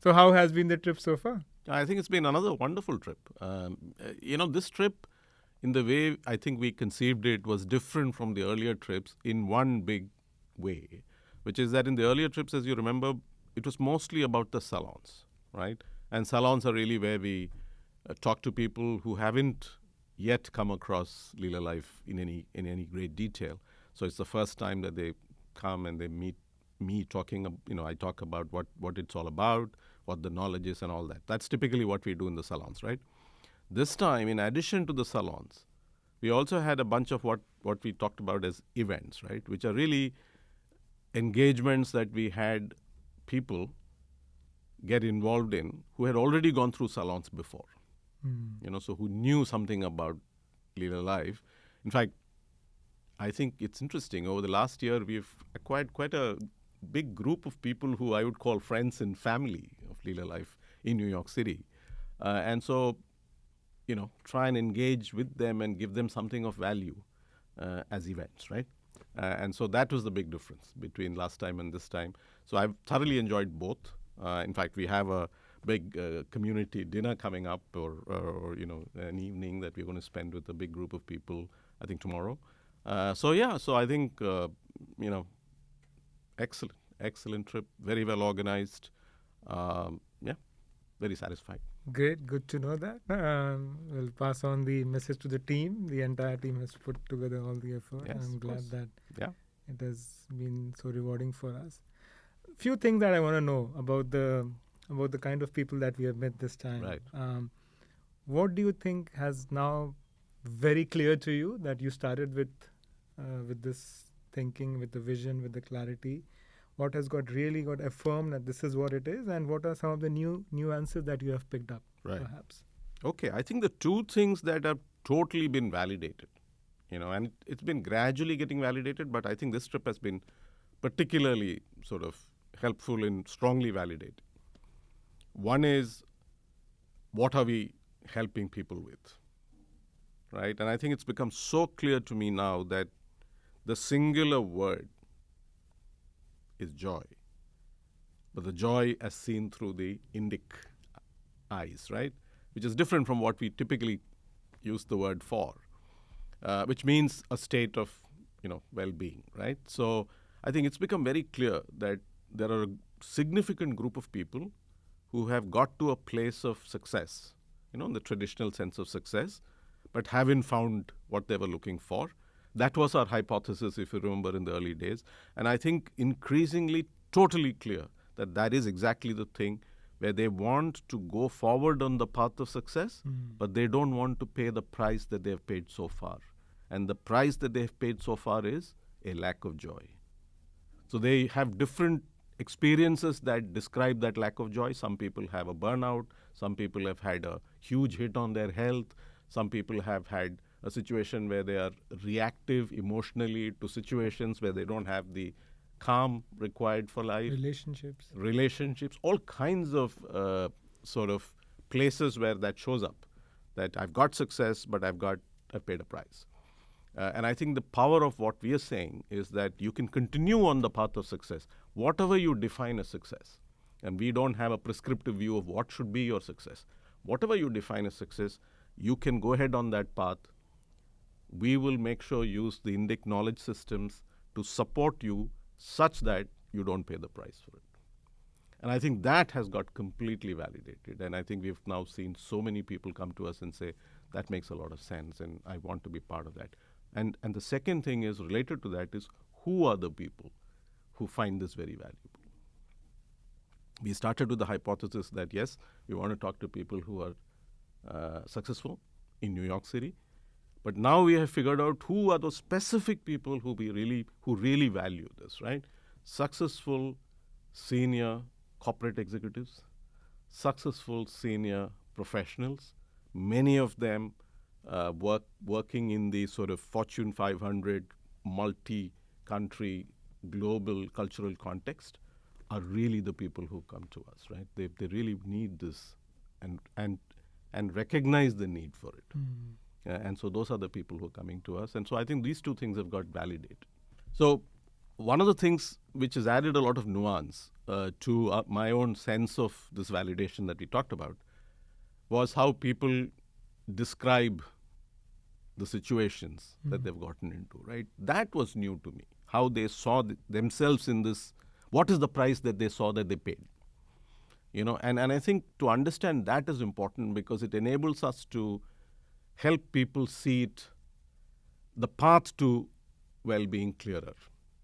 So how has been the trip so far? I think it's been another wonderful trip. This trip, in the way I think we conceived it, was different from the earlier trips in one big way, which is that in the earlier trips, as you remember, it was mostly about the salons, right? And salons are really where we talk to people who haven't yet come across Leela Life in any great detail. So it's the first time that they come and they meet me talking. I talk about what it's all about, what the knowledge is, and all that. That's typically what we do in the salons, right? This time, in addition to the salons, we also had a bunch of what we talked about as events, right? Which are really engagements that we had people get involved in who had already gone through salons before. So who knew something about Leela Life. In fact, I think it's interesting. Over the last year, we've acquired quite a big group of people who I would call friends and family of Leela Life in New York City. And so, try and engage with them and give them something of value as events, right? And so that was the big difference between last time and this time. So I've thoroughly enjoyed both. In fact, we have a big community dinner coming up, or an evening that we're going to spend with a big group of people, I think tomorrow. So I think, excellent trip, very well organized. Very satisfied. Great, good to know that. We'll pass on the message to the team. The entire team has put together all the effort. Yes, I'm glad that it has been so rewarding for us. Few things that I want to know about the kind of people that we have met this time. Right. What do you think has now very clear to you that you started with this thinking, with the vision, with the clarity? What has really got affirmed that this is what it is, and what are some of the new nuances that you have picked up, perhaps? Okay, I think the two things that have totally been validated, and it's been gradually getting validated, but I think this trip has been particularly sort of helpful in strongly validating. One is, what are we helping people with, right? And I think it's become so clear to me now that the singular word is joy, but the joy as seen through the Indic eyes, right? Which is different from what we typically use the word for, which means a state of, well-being, right? So I think it's become very clear that there are a significant group of people who have got to a place of success, in the traditional sense of success, but haven't found what they were looking for. That was our hypothesis, if you remember, in the early days. And I think increasingly totally clear that is exactly the thing where they want to go forward on the path of success, but they don't want to pay the price that they have paid so far. And the price that they have paid so far is a lack of joy. So they have different experiences that describe that lack of joy. Some people have a burnout. Some people have had a huge hit on their health. Some people have had a situation where they are reactive emotionally to situations where they don't have the calm required for life. Relationships, all kinds of sort of places where that shows up, that I've got success, but I've paid a price. And I think the power of what we are saying is that you can continue on the path of success, whatever you define as success. And we don't have a prescriptive view of what should be your success. Whatever you define as success, you can go ahead on that path. We will make sure use the Indic knowledge systems to support you such that you don't pay the price for it. And I think that has got completely validated. And I think we've now seen so many people come to us and say, that makes a lot of sense and I want to be part of that. And the second thing is related to that is, who are the people who find this very valuable? We started with the hypothesis that, yes, we want to talk to people who are successful in New York City. But now we have figured out who are those specific people who really value this, right? Successful senior corporate executives, successful senior professionals, many of them working in the sort of Fortune 500 multi-country global cultural context, are really the people who come to us, right? They really need this and recognize the need for it. And so those are the people who are coming to us. And so I think these two things have got validated. So one of the things which has added a lot of nuance to my own sense of this validation that we talked about was how people describe the situations that they've gotten into, right? That was new to me. How they saw themselves in this, what is the price that they saw that they paid? And I think to understand that is important because it enables us to help people see it, the path to well-being clearer.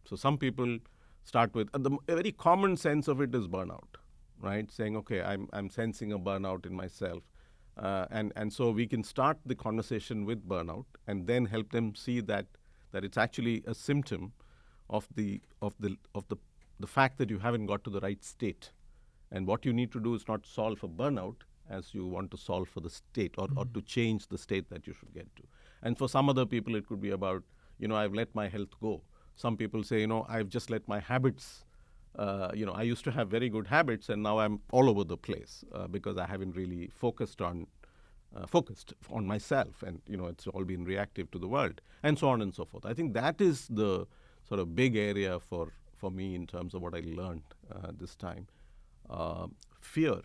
So some people start with, a very common sense of it is burnout, right? Saying, okay, I'm sensing a burnout in myself. And so we can start the conversation with burnout and then help them see that it's actually a symptom of the fact that you haven't got to the right state. And what you need to do is not solve for burnout as you want to solve for the state or to change the state that you should get to. And for some other people, it could be about, I've let my health go. Some people say, I've just let my habits, I used to have very good habits and now I'm all over the place because I haven't really focused on myself and, it's all been reactive to the world and so on and so forth. I think that is the sort of big area for me in terms of what I learned this time. Fear,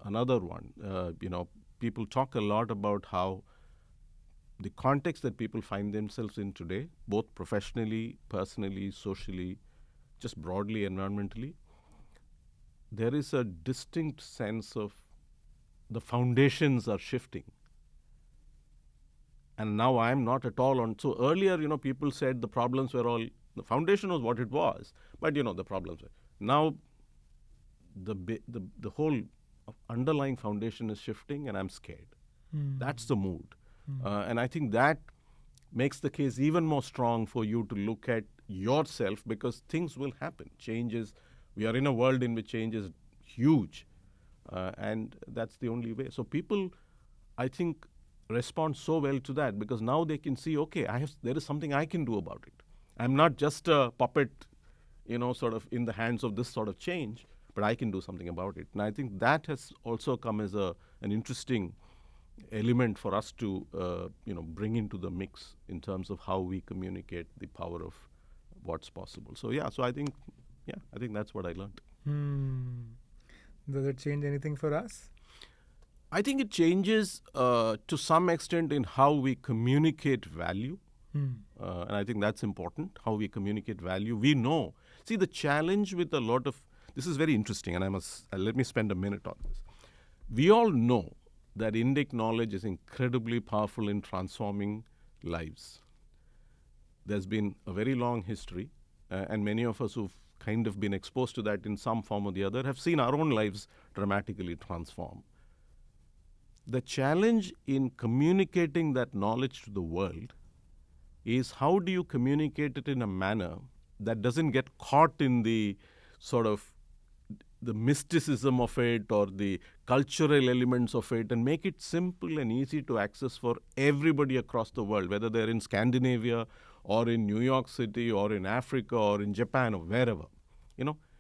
another one. People talk a lot about how the context that people find themselves in today, both professionally, personally, socially, just broadly, environmentally, there is a distinct sense of the foundations are shifting. And now I am not at all on. So earlier, people said the problems were all, the foundation was what it was, but, the problems were. Now, the whole underlying foundation is shifting and I'm scared. That's the mood. And I think that makes the case even more strong for you to look at yourself because things will happen. We are in a world in which change is huge. And that's the only way. So people, I think, respond so well to that because now they can see, okay, there is something I can do about it. I'm not just a puppet, sort of in the hands of this sort of change, but I can do something about it. And I think that has also come as an interesting element for us to, bring into the mix in terms of how we communicate the power of what's possible. So I think that's what I learned. Does it change anything for us? I think it changes to some extent in how we communicate value. And I think that's important, how we communicate value. We know. See, the challenge with a lot of, this is very interesting, and let me spend a minute on this. We all know that Indic knowledge is incredibly powerful in transforming lives. There's been a very long history, and many of us who've kind of been exposed to that in some form or the other have seen our own lives dramatically transform. The challenge in communicating that knowledge to the world is how do you communicate it in a manner that doesn't get caught in the sort of the mysticism of it or the cultural elements of it and make it simple and easy to access for everybody across the world, whether they're in Scandinavia or in New York City or in Africa or in Japan or wherever.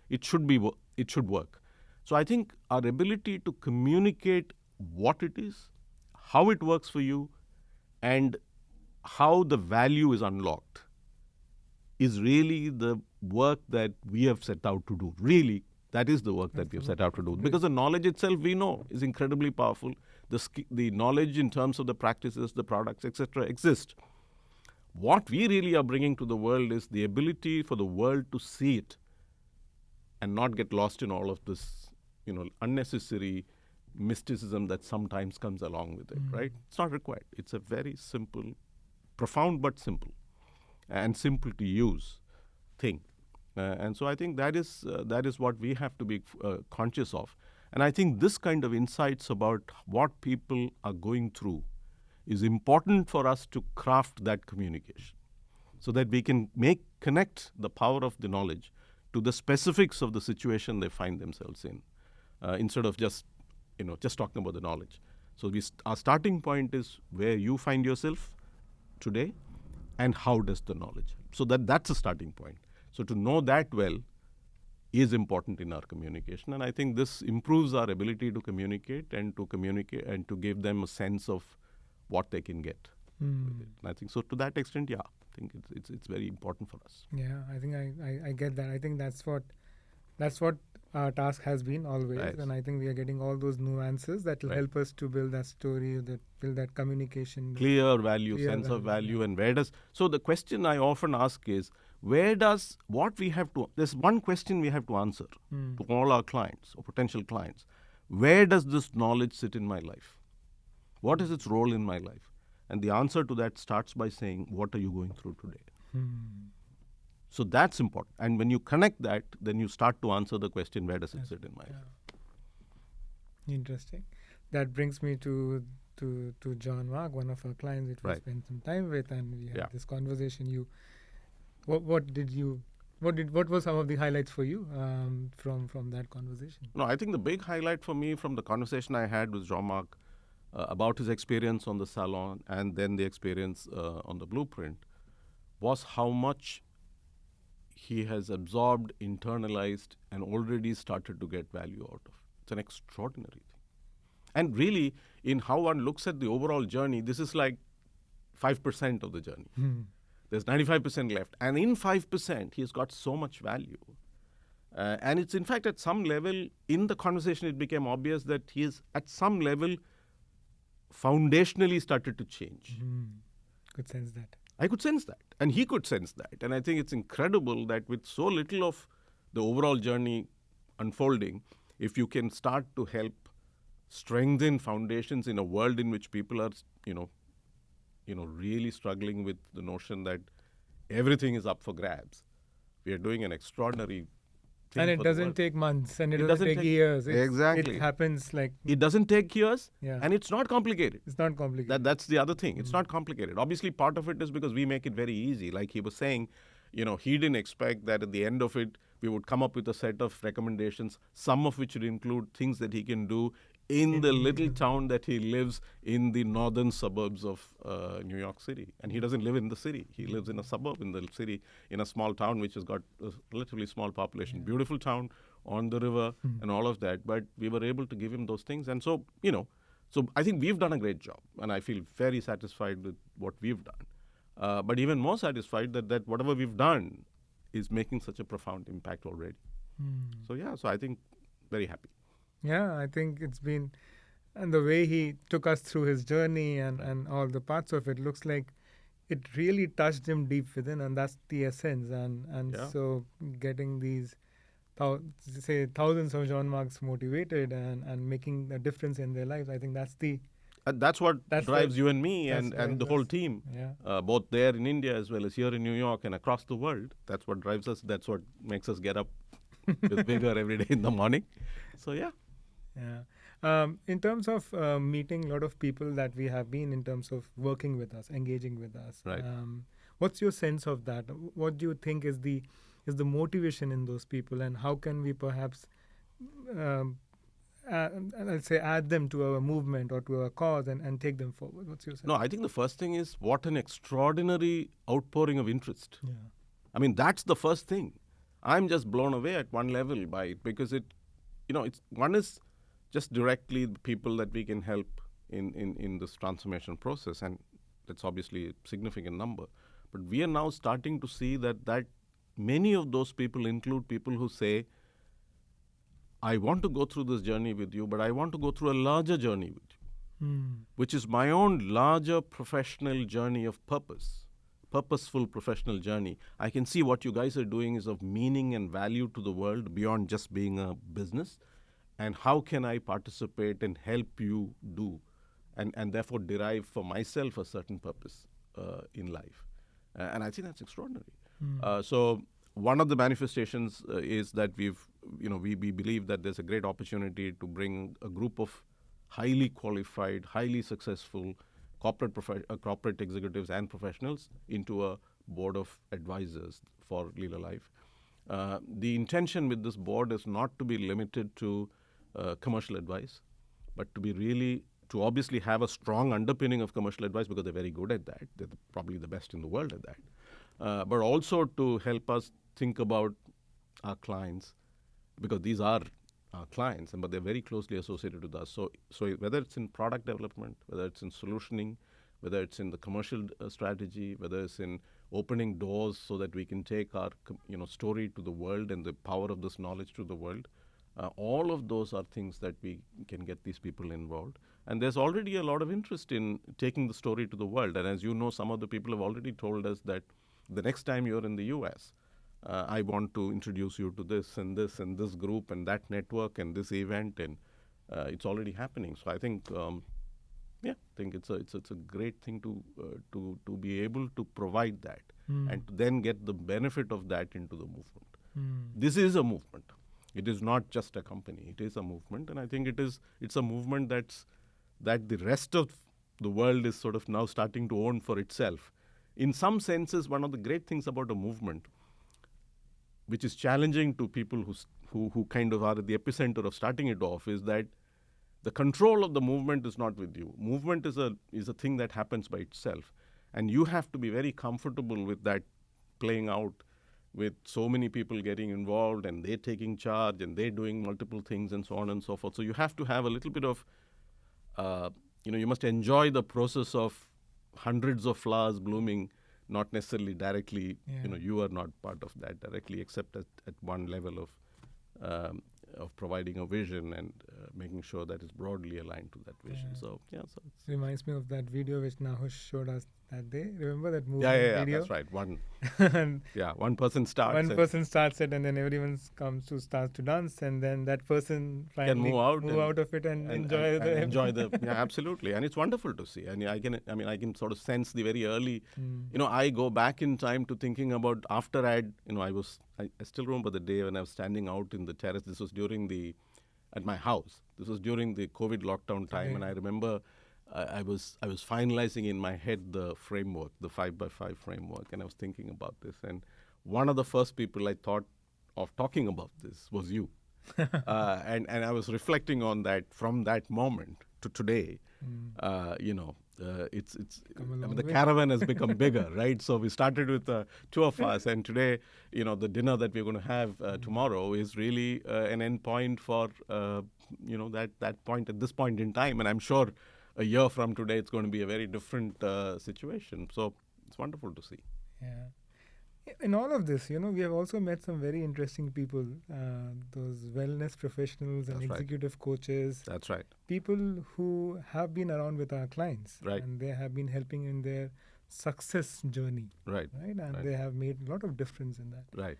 It should work. So I think our ability to communicate what it is, how it works for you, and how the value is unlocked is really the work that we have set out to do. Really, that is the work that we have set out to do. Because the knowledge itself, we know, is incredibly powerful. The knowledge in terms of the practices, the products, etc., exist. What we really are bringing to the world is the ability for the world to see it and not get lost in all of this, unnecessary mysticism that sometimes comes along with it, right? It's not required. It's a very simple, profound but simple, and simple to use thing. And so I think that is what we have to be conscious of. And I think this kind of insights about what people are going through is important for us to craft that communication so that we can connect the power of the knowledge to the specifics of the situation they find themselves in, instead of just talking about the knowledge. So our starting point is where you find yourself today and how does the knowledge. So that's a starting point. So to know that well is important in our communication. And I think this improves our ability to communicate and to give them a sense of what they can get. And I think so to that extent, I think it's very important for us. Yeah, I think I get that. I think that's what That's what our task has been always, Right. and I think we are getting all those nuances that will Right. help us to build that story, that build that communication. Clear value, Clear sense of value, value, and where does. So the question I often ask is, where does what we have to. There's one question we have to answer Hmm. to all our clients or potential clients. Where does this knowledge sit in my life? What is its role in my life? And the answer to that starts by saying, what are you going through today? Hmm. So that's important. And when you connect that, then you start to answer the question, where does it Yes. sit in my life? Interesting. That brings me to John Mark, one of our clients that we Right. spent some time with, and we had Yeah. this conversation. What were some of the highlights for you from that conversation? No, I think the big highlight for me from the conversation I had with Jean-Marc about his experience on the Salon and then the experience on the Blueprint was how much he has absorbed, internalized, and already started to get value out of. It's an extraordinary thing. And really, in how one looks at the overall journey, this is like 5% of the journey. There's 95% left. And in 5%, he's got so much value. And it's, in fact, at some level, in the conversation, it became obvious that he is, at some level, foundationally started to change. Could sense that. I could sense that. And he could sense that. And I think it's incredible that with so little of the overall journey unfolding, if you can start to help strengthen foundations in a world in which people are, really struggling with the notion that everything is up for grabs. We are doing an extraordinary thing. And it for the doesn't world. take months, and it It doesn't doesn't take take- years. Exactly. It happens like It doesn't take years, Yeah. and it's not complicated. it's not complicated. That's the other thing. It's not complicated. Obviously, part of it is because we make it very easy. Like he was saying, he didn't expect that at the end of it, we would come up with a set of recommendations, some of which would include things that he can do in the little town that he lives in the northern suburbs of New York City. And he doesn't live in the city. He lives in a suburb in the city, in a small town which has got a relatively small population. Beautiful town on the river and all of that. But we were able to give him those things. And so, so I think we've done a great job. And I feel very satisfied with what we've done. But even more satisfied that whatever we've done is making such a profound impact already. So I think very happy. Yeah, I think it's been, and the way he took us through his journey and all the parts of it looks like it really touched him deep within, and that's the essence. And Yeah. so getting these, thousands of John Marks motivated and making a difference in their lives, I think that's the And that's what That's drives the- you and me that's and the what- whole that's- team, yeah. both there in India as well as here in New York and across the world. That's what drives us. That's what makes us get up with vigor every day in the morning. So, yeah. Yeah. In terms of meeting a lot of people that we have been in terms of working with us, engaging with us, Right. What's your sense of that? What do you think is the motivation in those people, and how can we perhaps, let's say, add them to our movement or to our cause and take them forward? What's your sense? No, I think the first thing is what an extraordinary outpouring of interest. Yeah. I mean, that's the first thing. I'm just blown away at one level by it because one is just directly the people that we can help in this transformation process, and that's obviously a significant number. But we are now starting to see that many of those people include people who say, I want to go through this journey with you, but I want to go through a larger journey with you, which is my own larger professional journey of purposeful professional journey. I can see what you guys are doing is of meaning and value to the world beyond just being a business. And how can I participate and help you do and therefore derive for myself a certain purpose in life. And I think that's extraordinary. So one of the manifestations is that we believe that there's a great opportunity to bring a group of highly qualified, highly successful corporate executives and professionals into a board of advisors for Leela Life. The intention with this board is not to be limited to commercial advice, but to obviously have a strong underpinning of commercial advice because they're very good at that. They're probably the best in the world at that. But also to help us think about our clients, because these are our clients, but they're very closely associated with us. So whether it's in product development, whether it's in solutioning, whether it's in the commercial strategy, whether it's in opening doors so that we can take our story to the world and the power of this knowledge to the world. All of those are things that we can get these people involved. And there's already a lot of interest in taking the story to the world. And as you know, some of the people have already told us that the next time you're in the US, I want to introduce you to this and this and this group and that network and this event, and it's already happening. So I think, I think it's a great thing to be able to provide that and to then get the benefit of that into the movement. This is a movement. It is not just a company. It is a movement, and I think it's a movement that the rest of the world is sort of now starting to own for itself. In some senses, one of the great things about a movement, which is challenging to people who kind of are at the epicenter of starting it off, is that the control of the movement is not with you. Movement is a thing that happens by itself, and you have to be very comfortable with that playing out, with so many people getting involved and they taking charge and they doing multiple things and so on and so forth. So you have to have a little bit of, you must enjoy the process of hundreds of flowers blooming, not necessarily directly, you are not part of that directly, except at one level of providing a vision and making sure that it's broadly aligned to that vision. So it's reminds me of that video which Nahush showed us that day. Remember that movie video? That's right. One person starts. One person starts it, and then everyone starts to dance, and then that person can move out of it and enjoy the absolutely. And it's wonderful to see. And I can sort of sense the very early. I go back in time to thinking about after I still remember the day when I was standing out in the terrace. This was at my house. This was during the COVID lockdown time, and I remember I was finalizing in my head the framework, the 5x5 framework, and I was thinking about this. And one of the first people I thought of talking about this was you. And I was reflecting on that from that moment to today. The caravan has become bigger, right? So we started with two of us, and today, the dinner that we're going to have tomorrow is really an end point for, that point at this point in time. And I'm sure a year from today, it's going to be a very different situation. So it's wonderful to see. Yeah. In all of this, we have also met some very interesting people, those wellness professionals and executive coaches. That's right. People who have been around with our clients. Right. And they have been helping in their success journey. Right. And they have made a lot of difference in that. Right.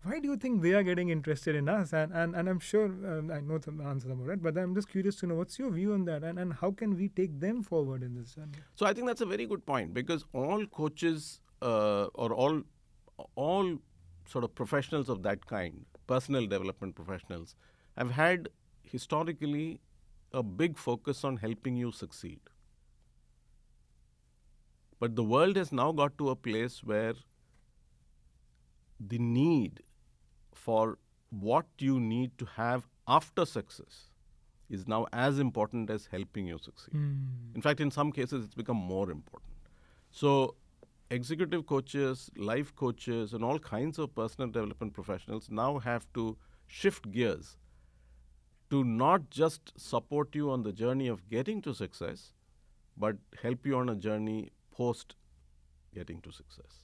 Why do you think they are getting interested in us? And I'm sure I know some answers about it, but I'm just curious to know what's your view on that, and how can we take them forward in this journey? So I think that's a very good point, because all coaches or all sort of professionals of that kind, personal development professionals, have had historically a big focus on helping you succeed. But the world has now got to a place where the need for what you need to have after success is now as important as helping you succeed. In fact, in some cases, it's become more important. So executive coaches, life coaches, and all kinds of personal development professionals now have to shift gears to not just support you on the journey of getting to success, but help you on a journey post getting to success.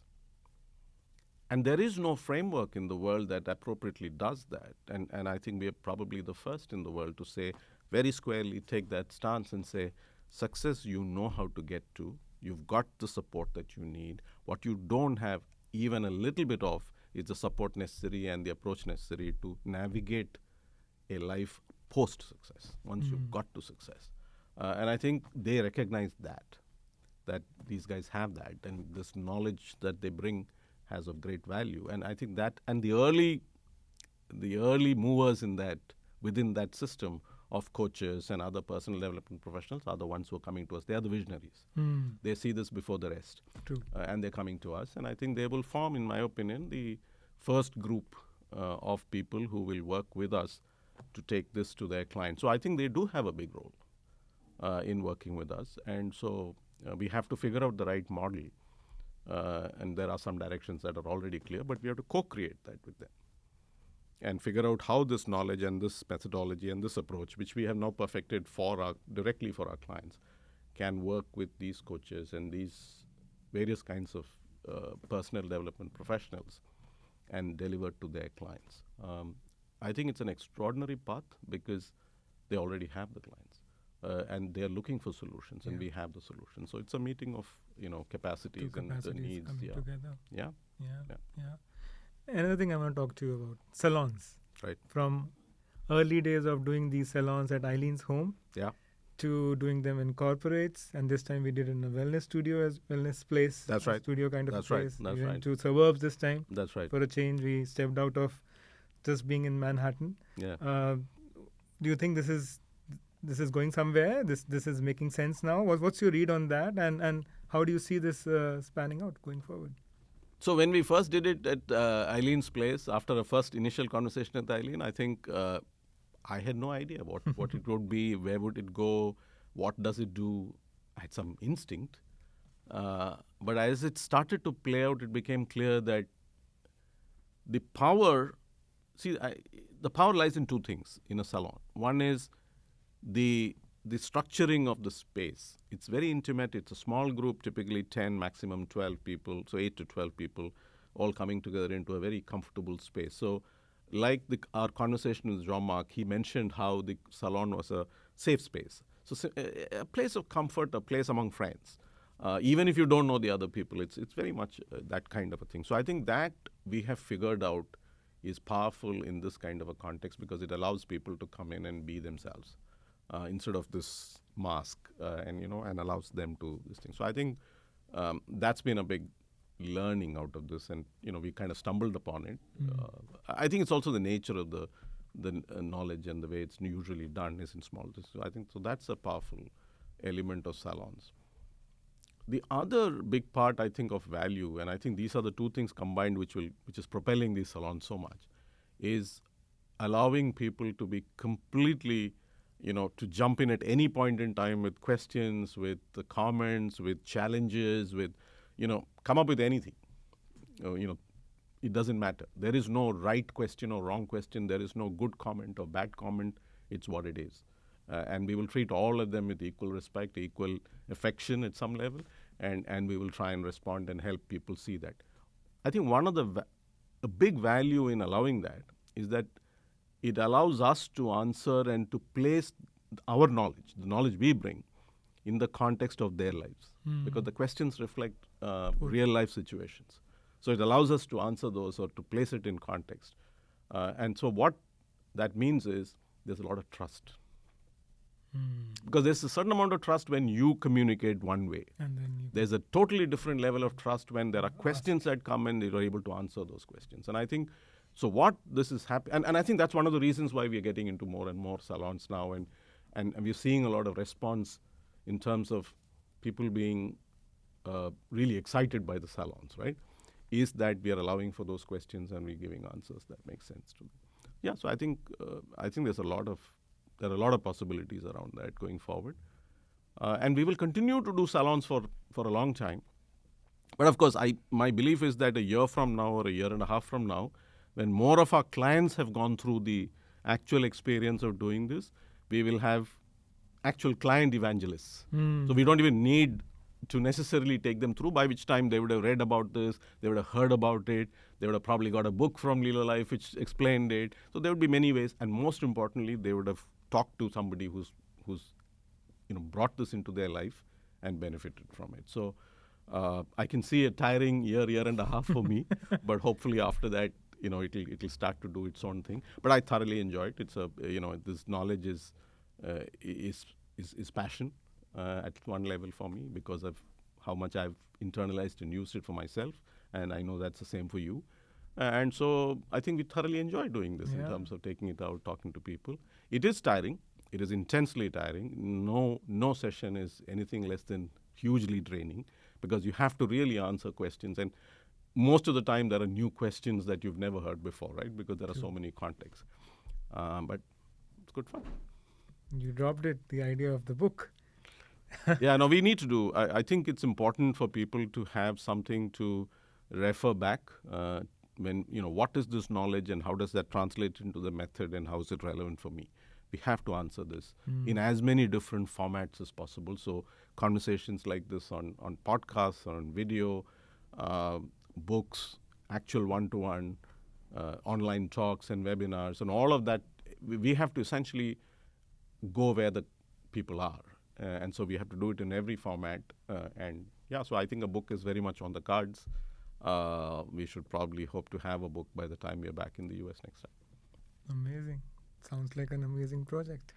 And there is no framework in the world that appropriately does that. And I think we are probably the first in the world to say, very squarely take that stance and say, success you know how to get to. You've got the support that you need. What you don't have even a little bit of is the support necessary and the approach necessary to navigate a life post-success, once you've got to success. And I think they recognize that these guys have that, and this knowledge that they bring has of great value. And I think that, and the early movers in that, within that system of coaches and other personal development professionals, are the ones who are coming to us. They are the visionaries. They see this before the rest. True. And they're coming to us. And I think they will form, in my opinion, the first group of people who will work with us to take this to their clients. So I think they do have a big role in working with us. And so we have to figure out the right model. And there are some directions that are already clear, but we have to co-create that with them and figure out how this knowledge and this methodology and this approach, which we have now perfected directly for our clients, can work with these coaches and these various kinds of personal development professionals and delivered to their clients. I think it's an extraordinary path because they already have the clients and they're looking for solutions, and we have the solutions. So it's a meeting of capacities and the needs. Coming together. Yeah. Another thing I want to talk to you about, salons. Right. From early days of doing these salons at Eileen's home. Yeah. To doing them in corporates, and this time we did in a wellness studio, as wellness place. That's right. Studio kind of That's a place. right. That's we right. went to suburbs this time. That's right. For a change, we stepped out of just being in Manhattan. Yeah. Do you think this is going somewhere? This is making sense now? What's your read on that, and how do you see this spanning out going forward? So when we first did it at Eileen's place, after a first initial conversation at Eileen, I think I had no idea what it would be, where would it go, what does it do. I had some instinct. But as it started to play out, it became clear that the power lies in two things in a salon. One is the structuring of the space. It's very intimate. It's a small group, typically 10, maximum 12 people, so 8 to 12 people, all coming together into a very comfortable space. So like our conversation with Jean-Marc, he mentioned how the salon was a safe space. So a place of comfort, a place among friends. Even if you don't know the other people, it's very much that kind of a thing. So I think that we have figured out is powerful in this kind of a context because it allows people to come in and be themselves instead of this mask, and allows them to this thing. So I think that's been a big learning out of this, and we kind of stumbled upon it. I think it's also the nature of the knowledge and the way it's usually done is in small. So I think that's a powerful element of salons. The other big part, I think, of value, and I think these are the two things combined which is propelling these salons so much, is allowing people to be completely, to jump in at any point in time with questions, with the comments, with challenges, with, come up with anything. It doesn't matter. There is no right question or wrong question. There is no good comment or bad comment. It's what it is. And we will treat all of them with equal respect, equal affection at some level, and we will try and respond and help people see that. I think one of a big value in allowing that is that it allows us to answer and to place our knowledge, the knowledge we bring, in the context of their lives. Because the questions reflect real life situations. So it allows us to answer those or to place it in context. And so what that means is there's a lot of trust. Because there's a certain amount of trust when you communicate one way. And then there's a totally different level of trust when there are questions that come and you're able to answer those questions. And I think, so what this is happening, and I think that's one of the reasons why we're getting into more and more salons now, and we're seeing a lot of response in terms of people being really excited by the salons, right? Is that we are allowing for those questions and we're giving answers that make sense to them. Yeah, so I think there are a lot of possibilities around that going forward. And we will continue to do salons for a long time. But of course, my belief is that a year from now or a year and a half from now, when more of our clients have gone through the actual experience of doing this, we will have actual client evangelists. So we don't even need to necessarily take them through, by which time they would have read about this, they would have heard about it, they would have probably got a book from Leela Life which explained it. So there would be many ways, and most importantly, they would have talked to somebody who's brought this into their life and benefited from it. So I can see a tiring year and a half for me, but hopefully after that, it'll start to do its own thing. But I thoroughly enjoy it. It's this knowledge is passion at one level for me because of how much I've internalized and used it for myself, and I know that's the same for you. And so I think we thoroughly enjoy doing this in terms of taking it out, talking to people. It is tiring. It is intensely tiring. No session is anything less than hugely draining because you have to really answer questions. And most of the time there are new questions that you've never heard before, right? Because there are so many contexts. But it's good fun. You dropped it, the idea of the book. We need to do. I think it's important for people to have something to refer back when, what is this knowledge and how does that translate into the method and how is it relevant for me? We have to answer this in as many different formats as possible. So conversations like this on podcasts or on video, books, actual one-to-one, online talks and webinars, and all of that. We have to essentially go where the people are. And so we have to do it in every format. And yeah, so I think a book is very much on the cards. We should probably hope to have a book by the time we are back in the US next time. Amazing. Sounds like an amazing project.